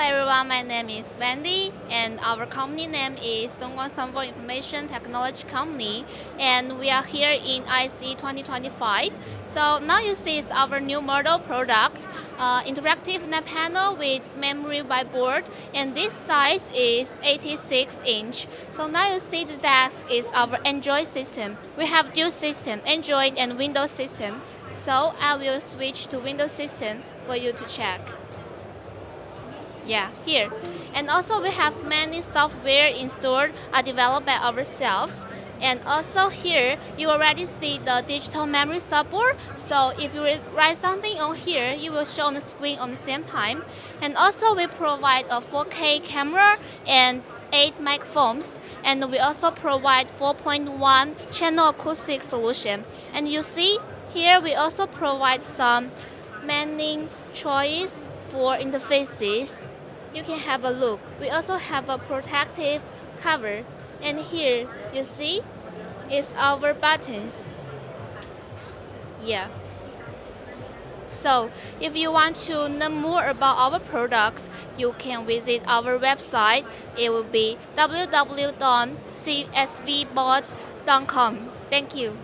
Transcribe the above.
everyone, my name is Wendy and our company name is SUNVOL Information Technology Company, and we are here in ISE 2025. So now you see is our new model product, interactive net panel with memory whiteboard, and this size is 86 inch. So now you see the desk is our Android system. We have dual system, Android and Windows system. So I will switch to Windows system for you to check. Yeah, here. And also we have many software installed developed by ourselves. And also here, you already see the digital memory support. So if you write something on here, you will show on the screen on the same time. And also we provide a 4K camera and 8 microphones. And we also provide 4.1 channel acoustic solution. And you see, here we also provide some many choice for interfaces. You can have a look. We also have a protective cover, and here you see is our buttons. Yeah. So if you want to know more about our products, you can visit our website. It will be www.csvboard.com. Thank you.